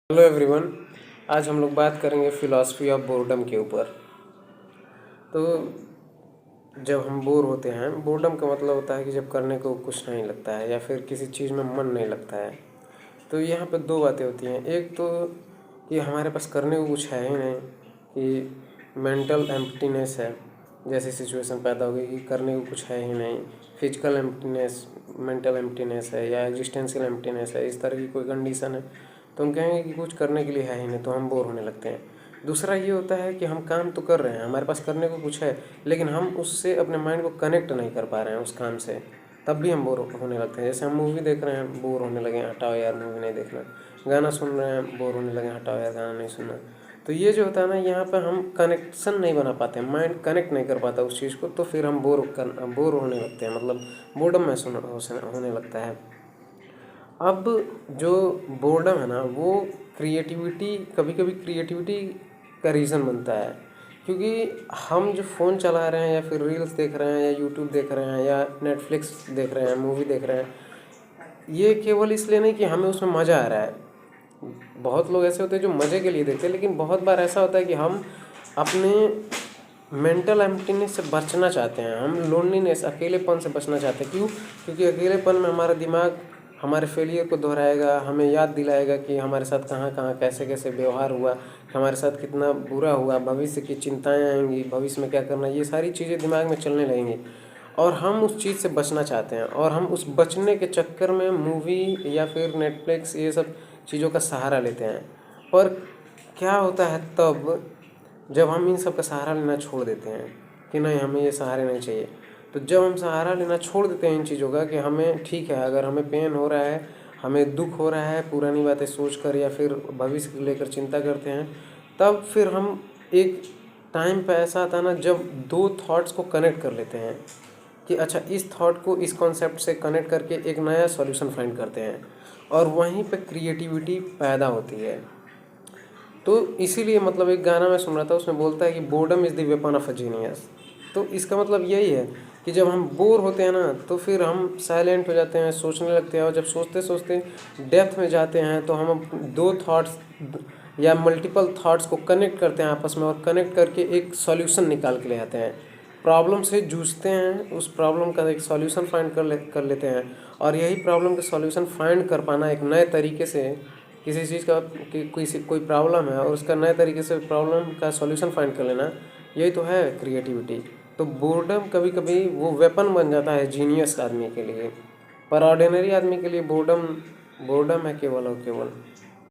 Hello everyone. आज हम लोग बात करेंगे फ़िलॉसफी ऑफ बोर्डम के ऊपर। तो जब हम बोर होते हैं, बोर्डम का मतलब होता है कि जब करने को कुछ नहीं लगता है या फिर किसी चीज़ में मन नहीं लगता है। तो यहाँ पे दो बातें होती हैं। एक तो कि हमारे पास करने को कुछ है ही नहीं, कि मेंटल एम्प्टीनेस है, जैसी सिचुएशन पैदा हो गई कि करने को कुछ है ही नहीं। फिजिकल एम्प्टीनेस, मेंटल एम्प्टीनेस है या एग्जिस्टेंशियल एम्प्टीनेस है, इस तरह की कोई कंडीशन है तो हम कहेंगे कि कुछ करने के लिए है ही नहीं, तो हम बोर होने लगते हैं। दूसरा ये होता है कि हम काम तो कर रहे हैं, हमारे पास करने को कुछ है, लेकिन हम उससे अपने माइंड को कनेक्ट नहीं कर पा रहे हैं उस काम से, तब भी हम बोर होने लगते हैं। जैसे हम मूवी देख रहे हैं, बोर होने लगे, हटाओ यार मूवी नहीं देखना। गाना सुन रहे हैं, बोर होने लगे, हटाओ यार गाना नहीं सुनना। तो ये जो होता है ना, यहाँ पर हम कनेक्शन नहीं बना पाते हैं, माइंड कनेक्ट नहीं कर पाता उस चीज़ को, तो फिर हम बोर होने लगते हैं, मतलब बोर्डम महसूस होने लगता है। अब जो बोर्डम है ना, वो क्रिएटिविटी, कभी कभी क्रिएटिविटी का रीज़न बनता है। क्योंकि हम जो फ़ोन चला रहे हैं या फिर रील्स देख रहे हैं या यूट्यूब देख रहे हैं या नेटफ्लिक्स देख रहे हैं, मूवी देख रहे हैं, ये केवल इसलिए नहीं कि हमें उसमें मज़ा आ रहा है। बहुत लोग ऐसे होते हैं जो मज़े के लिए देखते हैं, लेकिन बहुत बार ऐसा होता है कि हम अपने मेंटल एम्प्टीनेस से बचना चाहते हैं, हम लोनलीनेस, अकेलेपन से बचना चाहते हैं। क्यों? क्योंकि अकेलेपन में हमारा दिमाग हमारे फेलियर को दोहराएगा, हमें याद दिलाएगा कि हमारे साथ कहाँ कहाँ कैसे कैसे व्यवहार हुआ, हमारे साथ कितना बुरा हुआ, भविष्य की चिंताएं आएंगी, भविष्य में क्या करना, ये सारी चीज़ें दिमाग में चलने लगेंगी और हम उस चीज़ से बचना चाहते हैं। और हम उस बचने के चक्कर में मूवी या फिर नेटफ्लिक्स, ये सब चीज़ों का सहारा लेते हैं। पर क्या होता है तब, जब हम इन सब का सहारा लेना छोड़ देते हैं कि नहीं, हमें ये सहारे नहीं चाहिए, तो जब हम सहारा लेना छोड़ देते हैं इन चीज़ों का, कि हमें ठीक है, अगर हमें पेन हो रहा है, हमें दुख हो रहा है, पुरानी बातें सोच कर या फिर भविष्य को लेकर चिंता करते हैं, तब फिर हम एक टाइम पे ऐसा आता है ना, जब दो थॉट्स को कनेक्ट कर लेते हैं कि अच्छा, इस थॉट को इस कॉन्सेप्ट से कनेक्ट करके एक नया सॉल्यूशन फाइंड करते हैं, और वहीं पे क्रिएटिविटी पैदा होती है। तो इसीलिए मतलब एक गाना मैं सुन रहा था, उसमें बोलता है कि boredom is the weapon of a genius. तो इसका मतलब यही है कि जब हम बोर होते हैं ना, तो फिर हम साइलेंट हो जाते हैं, सोचने लगते हैं, और जब सोचते सोचते डेप्थ में जाते हैं तो हम दो थॉट्स या मल्टीपल थॉट्स को कनेक्ट करते हैं आपस में, और कनेक्ट करके एक सॉल्यूशन निकाल के ले आते हैं। प्रॉब्लम से जूझते हैं, उस प्रॉब्लम का एक सॉल्यूशन फाइंड कर लेते हैं। और यही प्रॉब्लम का सॉल्यूशन फाइंड कर पाना, एक नए तरीके से किसी चीज़ का, कोई प्रॉब्लम है और उसका नए तरीके से प्रॉब्लम का सॉल्यूशन फाइंड कर लेना, यही तो है क्रिएटिविटी। तो बोर्डम कभी कभी वो वेपन बन जाता है जीनियस आदमी के लिए, पर ऑर्डिनरी आदमी के लिए बोर्डम बोर्डम है केवल और केवल।